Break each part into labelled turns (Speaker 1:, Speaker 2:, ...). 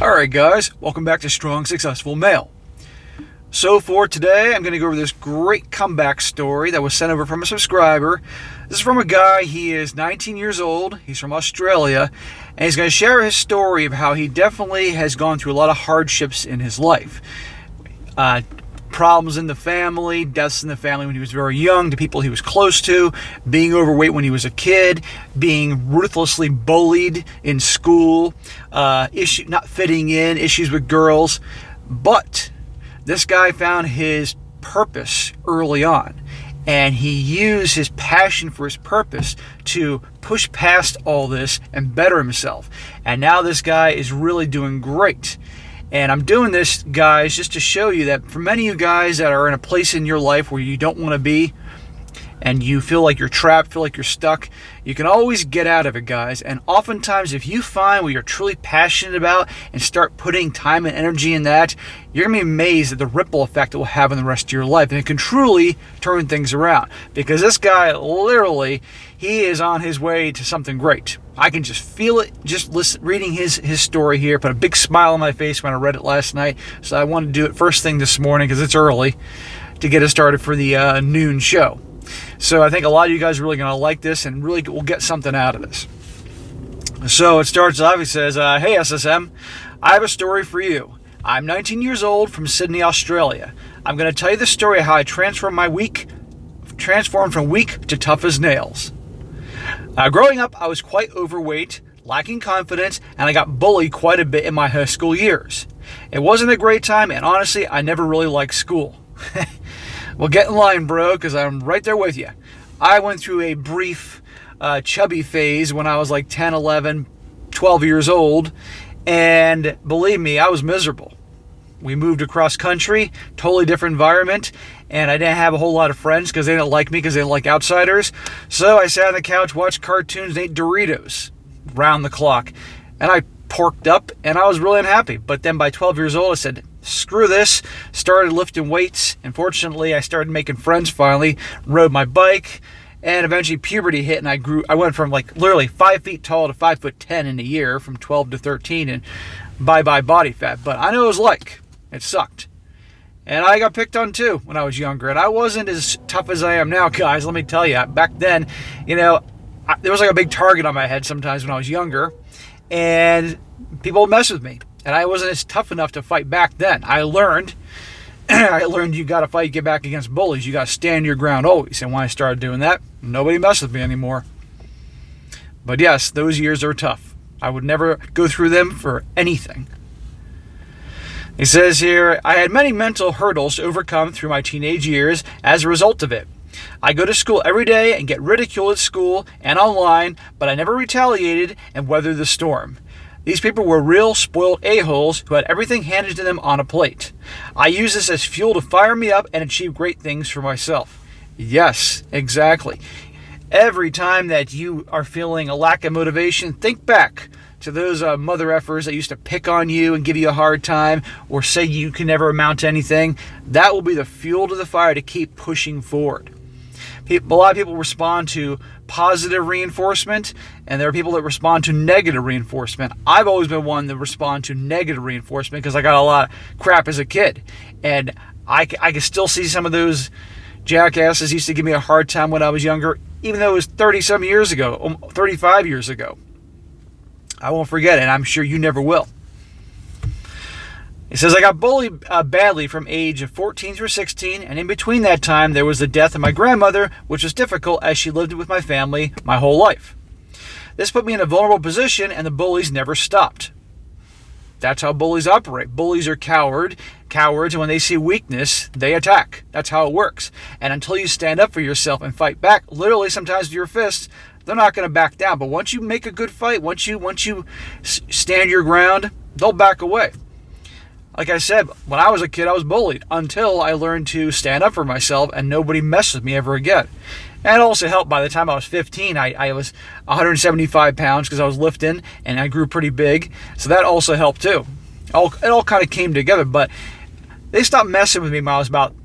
Speaker 1: Alright guys, welcome back to Strong Successful Male. So for today, I'm going to go over this great comeback story that was sent over from a subscriber. This is from a guy, he is 19 years old, he's from Australia, and he's going to share his story of how he definitely has gone through a lot of hardships in his life. Problems in the family, deaths in the family when he was very young, to people he was close to, being overweight when he was a kid, being ruthlessly bullied in school, not fitting in, issues with girls. But this guy found his purpose early on, and he used his passion for his purpose to push past all this and better himself. And now this guy is really doing great. And I'm doing this, guys, just to show you that for many of you guys that are in a place in your life where you don't want to be, and you feel like you're trapped, feel like you're stuck, you can always get out of it, guys. And oftentimes, if you find what you're truly passionate about and start putting time and energy in that, you're going to be amazed at the ripple effect it will have on the rest of your life. And it can truly turn things around. Because this guy, literally, he is on his way to something great. I can just feel it, just reading his story here. Put a big smile on my face when I read it last night. So I wanted to do it first thing this morning because it's early to get us started for the noon show. So I think a lot of you guys are really going to like this and really will get something out of this. So it starts off, he says, "Hey SSM, I have a story for you. I'm 19 years old from Sydney, Australia. I'm going to tell you the story of how I transformed from weak to tough as nails. Growing up, I was quite overweight, lacking confidence, and I got bullied quite a bit in my high school years. It wasn't a great time, and honestly, I never really liked school." Well, get in line, bro, because I'm right there with you. I went through a brief chubby phase when I was like 10, 11, 12 years old, and believe me, I was miserable. We moved across country, totally different environment, and I didn't have a whole lot of friends because they didn't like me because they didn't like outsiders. So I sat on the couch, watched cartoons, and ate Doritos round the clock, and I porked up, and I was really unhappy. But then by 12 years old, I said, screw this, started lifting weights, and fortunately I started making friends finally, rode my bike, and eventually puberty hit, and I went from like literally 5 feet tall to 5'10" in a year, from 12 to 13, and bye-bye body fat. But I know what it was like. It sucked. And I got picked on too when I was younger, and I wasn't as tough as I am now, guys, let me tell you. Back then, there was like a big target on my head sometimes when I was younger, and people would mess with me. And I wasn't as tough enough to fight back then. I learned you got to fight, get back against bullies. You got to stand your ground always. And when I started doing that, nobody messed with me anymore. But yes, those years are tough. I would never go through them for anything. He says here, "I had many mental hurdles to overcome through my teenage years as a result of it. I go to school every day and get ridiculed at school and online, but I never retaliated and weathered the storm. These people were real spoiled a-holes who had everything handed to them on a plate. I use this as fuel to fire me up and achieve great things for myself." Yes, exactly. Every time that you are feeling a lack of motivation, think back to those mother effers that used to pick on you and give you a hard time or say you can never amount to anything. That will be the fuel to the fire to keep pushing forward. A lot of people respond to positive reinforcement, and there are people that respond to negative reinforcement. I've always been one that respond to negative reinforcement because I got a lot of crap as a kid. And I can still see some of those jackasses used to give me a hard time when I was younger, even though it was 30-some years ago, 35 years ago. I won't forget it, and I'm sure you never will. He says, "I got bullied badly from age of 14 through 16, and in between that time, there was the death of my grandmother, which was difficult as she lived with my family my whole life. This put me in a vulnerable position, and the bullies never stopped." That's how bullies operate. Bullies are cowards, and when they see weakness, they attack. That's how it works. And until you stand up for yourself and fight back, literally sometimes with your fists, they're not going to back down. But once you make a good fight, once you stand your ground, they'll back away. Like I said, when I was a kid, I was bullied until I learned to stand up for myself and nobody messed with me ever again. And it also helped by the time I was 15, I was 175 pounds because I was lifting and I grew pretty big. So that also helped too. It all kind of came together, but they stopped messing with me when I was about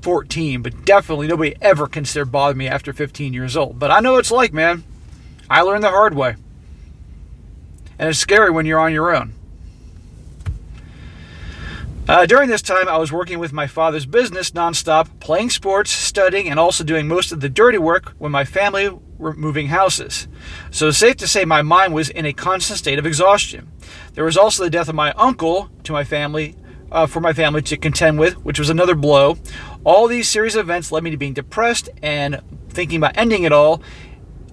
Speaker 1: 14, but definitely nobody ever considered bothering me after 15 years old. But I know what it's like, man. I learned the hard way. And it's scary when you're on your own. During this time, I was working with my father's business nonstop, playing sports, studying, and also doing most of the dirty work when my family were moving houses. So it's safe to say my mind was in a constant state of exhaustion. There was also the death of my uncle to my family, for my family to contend with, which was another blow. All these series of events led me to being depressed and thinking about ending it all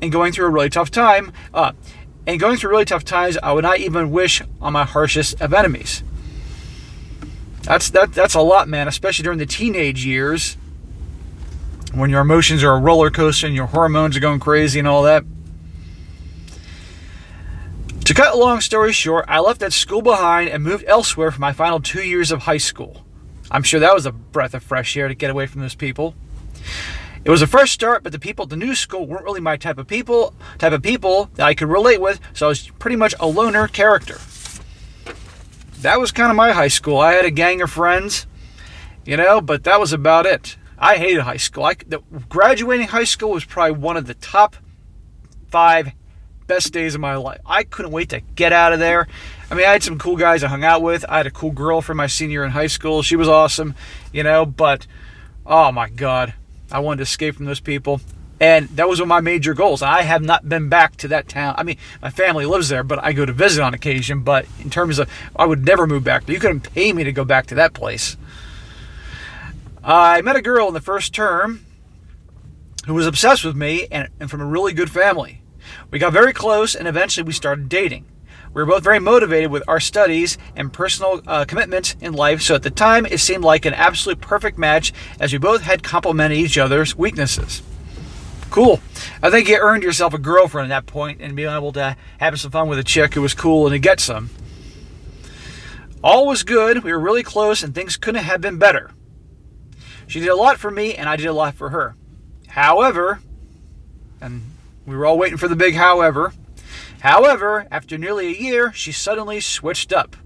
Speaker 1: and going through a really tough time. Going through really tough times I would not even wish on my harshest of enemies. That's a lot, man, especially during the teenage years when your emotions are a roller coaster and your hormones are going crazy and all that. To cut a long story short, I left that school behind and moved elsewhere for my final 2 years of high school. I'm sure that was a breath of fresh air to get away from those people. It was a fresh start, but the people at the new school weren't really my type of people that I could relate with, so I was pretty much a loner character. That was kind of my high school. I had a gang of friends, but that was about it. I hated high school. Graduating high school was probably one of the top 5 best days of my life. I couldn't wait to get out of there. I had some cool guys I hung out with. I had a cool girl from my senior year in high school. She was awesome, but oh my God, I wanted to escape from those people. And that was one of my major goals. I have not been back to that town. My family lives there, but I go to visit on occasion. But in terms of, I would never move back. You couldn't pay me to go back to that place. I met a girl in the first term who was obsessed with me and from a really good family. We got very close, and eventually we started dating. We were both very motivated with our studies and personal commitments in life, so at the time it seemed like an absolute perfect match as we both had complemented each other's weaknesses. Cool. I think you earned yourself a girlfriend at that point and being able to have some fun with a chick who was cool and to get some. All was good. We were really close and things couldn't have been better. She did a lot for me and I did a lot for her. However, and we were all waiting for the big however, after nearly a year, she suddenly switched up.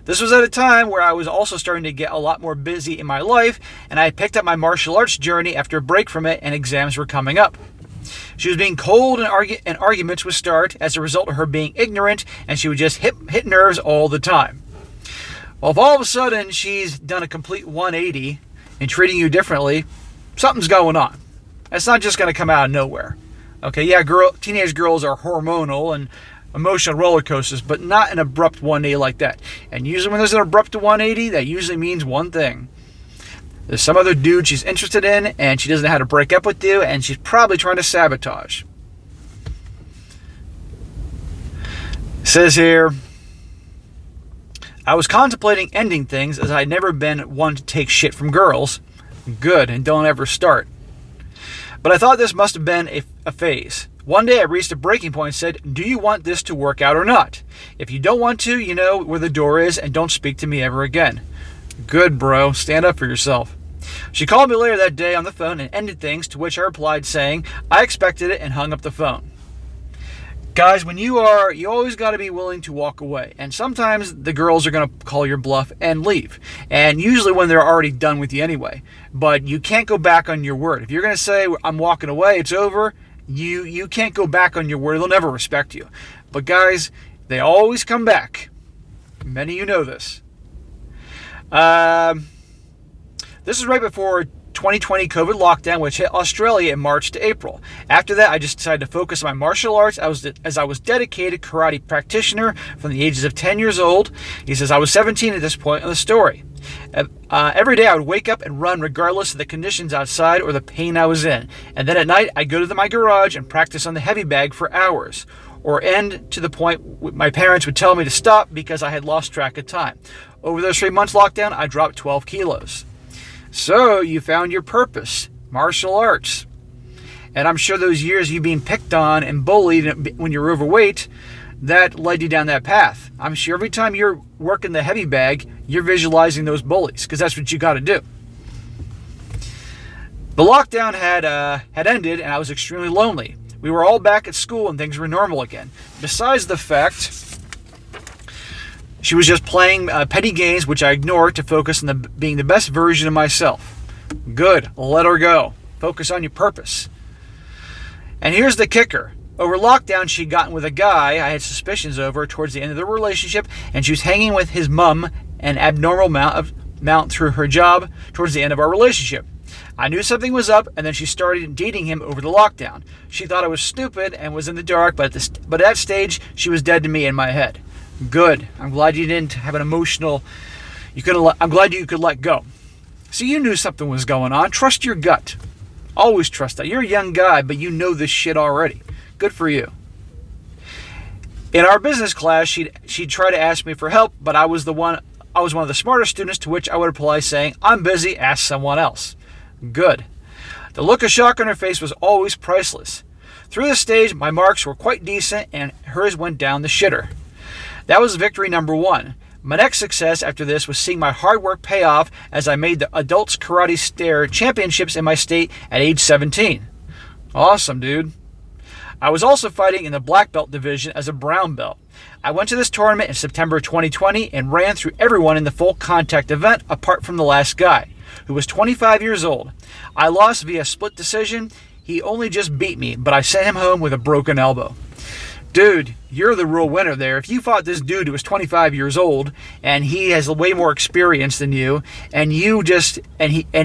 Speaker 1: This was at a time where I was also starting to get a lot more busy in my life, and I had picked up my martial arts journey after a break from it and exams were coming up. She was being cold and arguments would start as a result of her being ignorant, and she would just hit nerves all the time. Well, if all of a sudden she's done a complete 180 and treating you differently, something's going on. That's not just going to come out of nowhere. Okay, yeah, teenage girls are hormonal and emotional roller coasters, but not an abrupt 180 like that. And usually when there's an abrupt 180, that usually means one thing. There's some other dude she's interested in, and she doesn't know how to break up with you, and she's probably trying to sabotage. It says here, I was contemplating ending things as I'd never been one to take shit from girls. Good, and don't ever start. But I thought this must have been a phase. One day I reached a breaking point and said, do you want this to work out or not? If you don't want to, you know where the door is and don't speak to me ever again. Good, bro. Stand up for yourself. She called me later that day on the phone and ended things, to which I replied saying, I expected it, and hung up the phone. Guys, when you always got to be willing to walk away. And sometimes the girls are going to call your bluff and leave. And usually when they're already done with you anyway. But you can't go back on your word. If you're going to say, I'm walking away, it's over, you can't go back on your word. They'll never respect you. But guys, they always come back. Many of you know this. This is right before 2020 COVID lockdown, which hit Australia in March to April. After that, I just decided to focus on my martial arts as I was dedicated karate practitioner from the ages of 10 years old. He says, I was 17 at this point in the story. Every day I would wake up and run regardless of the conditions outside or the pain I was in. And then at night, I'd go to my garage and practice on the heavy bag for hours. Or end to the point my parents would tell me to stop because I had lost track of time. Over those 3 months lockdown, I dropped 12 kilos. So you found your purpose, martial arts. And I'm sure those years you being picked on and bullied when you're overweight, that led you down that path. I'm sure every time you're working the heavy bag, you're visualizing those bullies, because that's what you got to do. The lockdown had ended, and I was extremely lonely. We were all back at school and things were normal again. Besides the fact she was just playing petty games, which I ignored to focus on being the best version of myself. Good. Let her go. Focus on your purpose. And here's the kicker. Over lockdown, she'd gotten with a guy I had suspicions over towards the end of the relationship, and she was hanging with his mom an abnormal amount of mount through her job towards the end of our relationship. I knew something was up, and then she started dating him over the lockdown. She thought I was stupid and was in the dark, but at that stage, she was dead to me in my head. Good. I'm glad you didn't have an emotional... I'm glad you could let go. So you knew something was going on. Trust your gut. Always trust that. You're a young guy, but you know this shit already. Good for you. In our business class, she'd try to ask me for help, but I was one of the smarter students, to which I would reply saying, "I'm busy, ask someone else." Good. The look of shock on her face was always priceless. Through this stage, my marks were quite decent, and hers went down the shitter. That was victory number 1. My next success after this was seeing my hard work pay off as I made the Adults Karate Stare Championships in my state at age 17. Awesome, dude. I was also fighting in the black belt division as a brown belt. I went to this tournament in September 2020 and ran through everyone in the full contact event apart from the last guy, who was 25 years old. I lost via split decision. He only just beat me, but I sent him home with a broken elbow. Dude, you're the real winner there. If you fought this dude who was 25 years old and he has way more experience than you, and it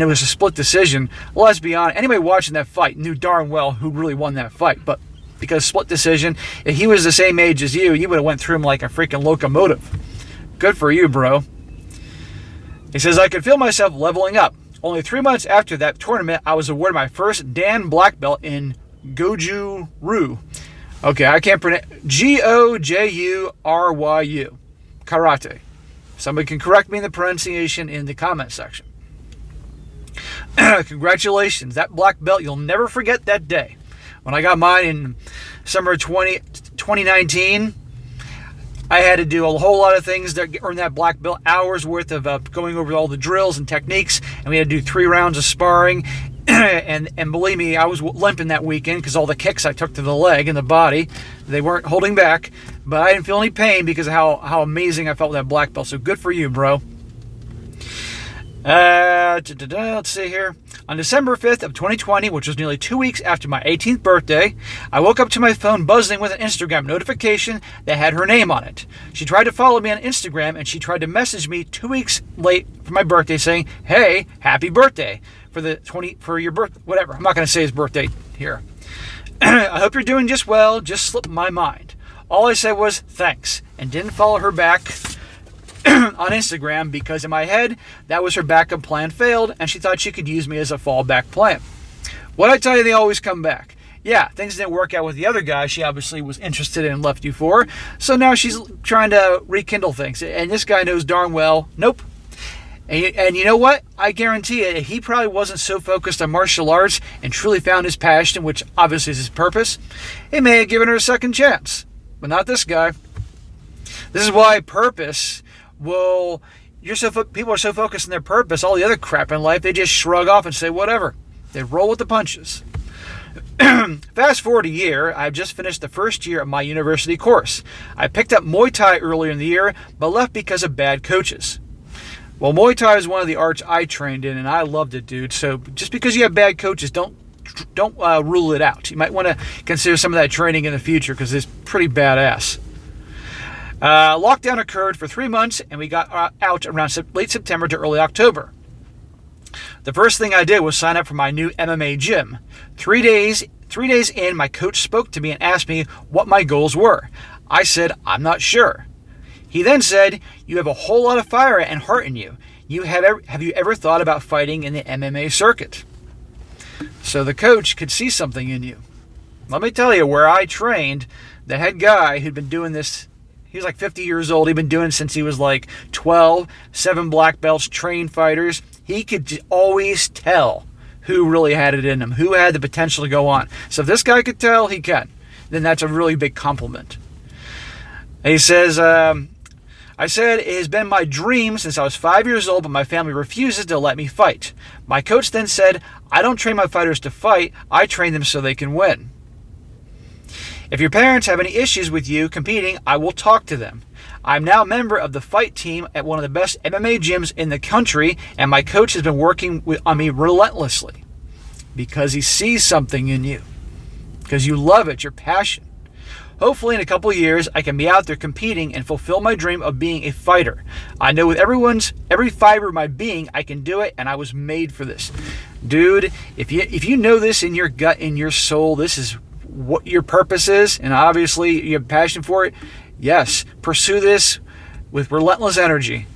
Speaker 1: was a split decision, well, let's be honest, anybody watching that fight knew darn well who really won that fight. But because split decision, if he was the same age as you would have went through him like a freaking locomotive. Good for you, bro. He says, I could feel myself leveling up. Only 3 months after that tournament, I was awarded my first Dan black belt in Goju-Ryu. Okay, I can't pronounce Goju-Ryu. Karate. Somebody can correct me in the pronunciation in the comment section. Congratulations. That black belt, you'll never forget that day. When I got mine in summer 2019, I had to do a whole lot of things to earn that black belt, hours worth of going over all the drills and techniques, and we had to do 3 rounds of sparring. and believe me, I was limping that weekend because all the kicks I took to the leg and the body, they weren't holding back, but I didn't feel any pain because of how amazing I felt with that black belt. So good for you, bro. Let's see here. On December 5th of 2020, which was nearly 2 weeks after my 18th birthday, I woke up to my phone buzzing with an Instagram notification that had her name on it. She tried to follow me on Instagram, and she tried to message me 2 weeks late for my birthday saying, "Hey, happy birthday for your birth, whatever." I'm not going to say his birthday here. "I hope you're doing just well. Just slipped my mind." All I said was thanks and didn't follow her back on Instagram because in my head, that was her backup plan failed and she thought she could use me as a fallback plan. What I tell you, they always come back. Yeah, things didn't work out with the other guy she obviously was interested in and left you for, so now she's trying to rekindle things. And this guy knows darn well, nope. And you know what? I guarantee it, he probably wasn't so focused on martial arts and truly found his passion, which obviously is his purpose. He may have given her a second chance, but not this guy. This is why purpose will... people are so focused on their purpose, all the other crap in life, they just shrug off and say whatever. They roll with the punches. Fast forward a year, I've just finished the first year of my university course. I picked up Muay Thai earlier in the year, but left because of bad coaches. Well, Muay Thai is one of the arts I trained in, and I loved it, dude. So just because you have bad coaches, don't rule it out. You might want to consider some of that training in the future because it's pretty badass. Lockdown occurred for 3 months, and we got out around late September to early October. The first thing I did was sign up for my new MMA gym. 3 days in, my coach spoke to me and asked me what my goals were. I said, I'm not sure. He then said, you have a whole lot of fire and heart in you. Have you ever thought about fighting in the MMA circuit? So the coach could see something in you. Let me tell you, where I trained, the head guy who'd been doing this, he was like 50 years old. He'd been doing it since he was like 12, 7 black belts, trained fighters. He could always tell who really had it in him, who had the potential to go on. So if this guy could tell, he can. Then that's a really big compliment. And he says, I said, it has been my dream since I was 5 years old, but my family refuses to let me fight. My coach then said, I don't train my fighters to fight. I train them so they can win. If your parents have any issues with you competing, I will talk to them. I'm now a member of the fight team at one of the best MMA gyms in the country, and my coach has been working on me relentlessly because he sees something in you, because you love it, your passion. Hopefully in a couple of years, I can be out there competing and fulfill my dream of being a fighter. I know with every fiber of my being, I can do it, and I was made for this. Dude, if you know this in your gut, in your soul, this is what your purpose is, and obviously you have passion for it, yes, pursue this with relentless energy.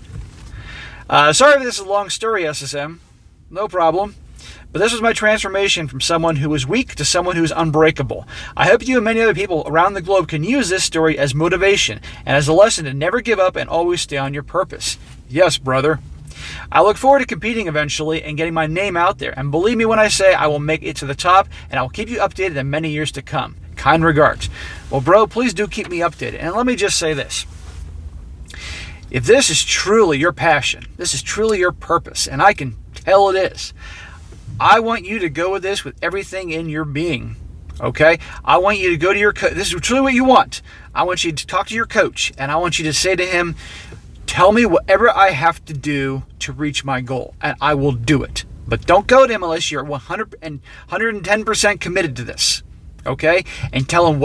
Speaker 1: Sorry if this is a long story, SSM. No problem. But this was my transformation from someone who was weak to someone who is unbreakable. I hope you and many other people around the globe can use this story as motivation and as a lesson to never give up and always stay on your purpose. Yes, brother. I look forward to competing eventually and getting my name out there. And believe me when I say I will make it to the top, and I will keep you updated in many years to come. Kind regards. Well, bro, please do keep me updated. And let me just say this. If this is truly your passion, this is truly your purpose, and I can tell it is, I want you to go with this with everything in your being, okay? I want you to go to your coach. This is truly what you want. I want you to talk to your coach, and I want you to say to him, tell me whatever I have to do to reach my goal, and I will do it. But don't go to him unless you're 110% committed to this, okay? And tell him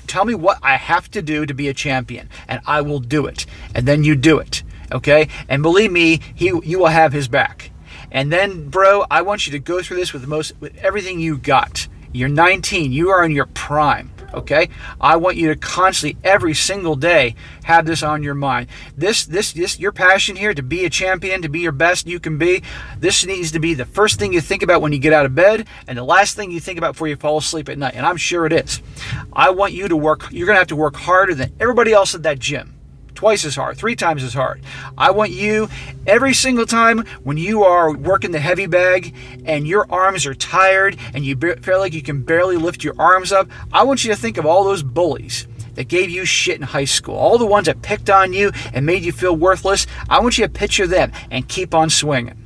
Speaker 1: tell me what I have to do to be a champion, and I will do it. And then you do it, okay? And believe me, you will have his back. And then, bro, I want you to go through this with everything you got. You're 19. You are in your prime, okay? I want you to constantly, every single day, have this on your mind. This, your passion here to be a champion, to be your best you can be, this needs to be the first thing you think about when you get out of bed and the last thing you think about before you fall asleep at night. And I'm sure it is. I want you to work. You're going to have to work harder than everybody else at that gym. Twice as hard, 3 times as hard. I want you, every single time when you are working the heavy bag and your arms are tired and you feel like you can barely lift your arms up, I want you to think of all those bullies that gave you shit in high school, all the ones that picked on you and made you feel worthless. I want you to picture them and keep on swinging,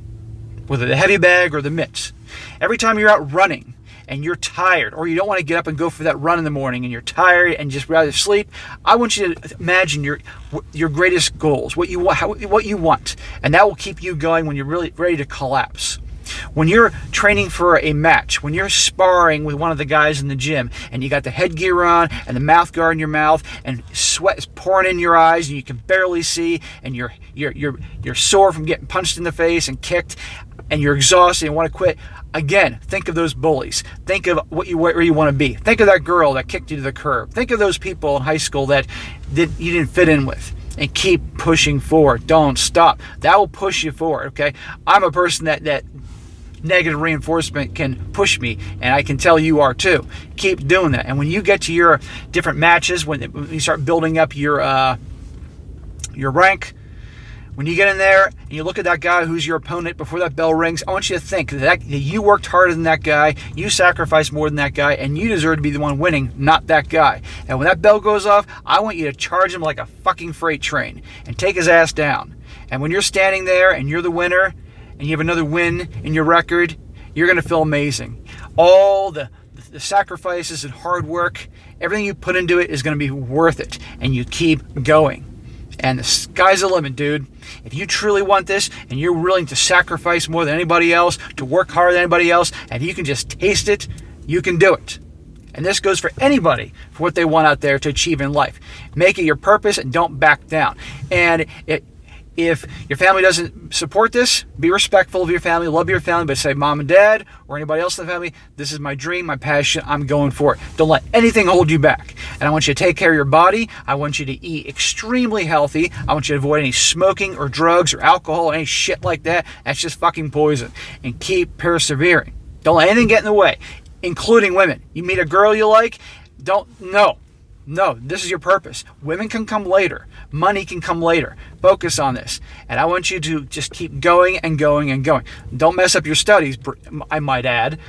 Speaker 1: whether the heavy bag or the mitts. Every time you're out running, and you're tired, or you don't want to get up and go for that run in the morning, and you're tired and just rather sleep, I want you to imagine your greatest goals, what you want, and that will keep you going when you're really ready to collapse. When you're training for a match, when you're sparring with one of the guys in the gym, and you got the headgear on and the mouth guard in your mouth, and sweat is pouring in your eyes, and you can barely see, and you're sore from getting punched in the face and kicked, and you're exhausted and want to quit. Again, think of those bullies. Think of where you want to be. Think of that girl that kicked you to the curb. Think of those people in high school that you didn't fit in with. And keep pushing forward. Don't stop. That will push you forward, okay? I'm a person that negative reinforcement can push me, and I can tell you are too. Keep doing that. And when you get to your different matches, when you start building up your rank, when you get in there and you look at that guy who's your opponent before that bell rings, I want you to think that you worked harder than that guy, you sacrificed more than that guy, and you deserve to be the one winning, not that guy. And when that bell goes off, I want you to charge him like a fucking freight train and take his ass down. And when you're standing there and you're the winner and you have another win in your record, you're going to feel amazing. All the sacrifices and hard work, everything you put into it is going to be worth it. And you keep going. And the sky's the limit, dude. If you truly want this and you're willing to sacrifice more than anybody else, to work harder than anybody else, and you can just taste it, you can do it. And this goes for anybody, for what they want out there to achieve in life. Make it your purpose and don't back down. And if your family doesn't support this, be respectful of your family, love your family, but say, Mom and Dad or anybody else in the family, this is my dream, my passion, I'm going for it. Don't let anything hold you back. And I want you to take care of your body. I want you to eat extremely healthy. I want you to avoid any smoking or drugs or alcohol or any shit like that. That's just fucking poison. And keep persevering. Don't let anything get in the way, including women. You meet a girl you like, No, this is your purpose. Women can come later. Money can come later. Focus on this. And I want you to just keep going and going and going. Don't mess up your studies, I might add,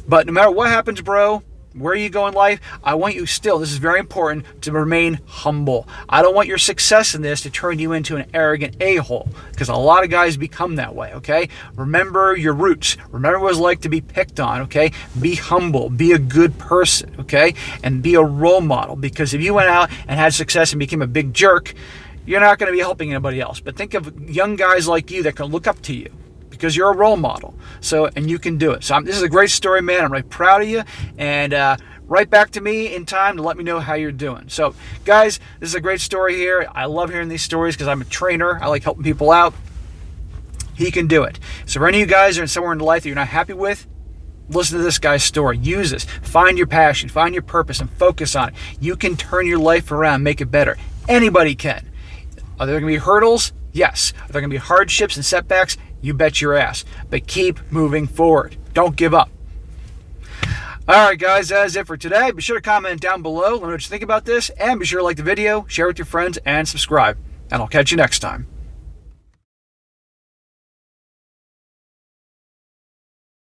Speaker 1: But no matter what happens, bro, where you go in life, I want you still, this is very important, to remain humble. I don't want your success in this to turn you into an arrogant a-hole, because a lot of guys become that way, okay? Remember your roots. Remember what it's like to be picked on, okay? Be humble. Be a good person, okay? And be a role model, because if you went out and had success and became a big jerk, you're not going to be helping anybody else. But think of young guys like you that can look up to you, because you're a role model. So, and you can do it. So this is a great story, man. I'm really proud of you. And write back to me in time to let me know how you're doing. So, guys, this is a great story here. I love hearing these stories because I'm a trainer. I like helping people out. He can do it. So, for any of you guys are somewhere in life that you're not happy with, listen to this guy's story. Use this. Find your passion. Find your purpose and focus on it. You can turn your life around, make it better. Anybody can. Are there going to be hurdles? Yes. Are there going to be hardships and setbacks? You bet your ass. But keep moving forward. Don't give up. All right, guys, that is it for today. Be sure to comment down below. Let me know what you think about this. And be sure to like the video, share with your friends, and subscribe. And I'll catch you next time.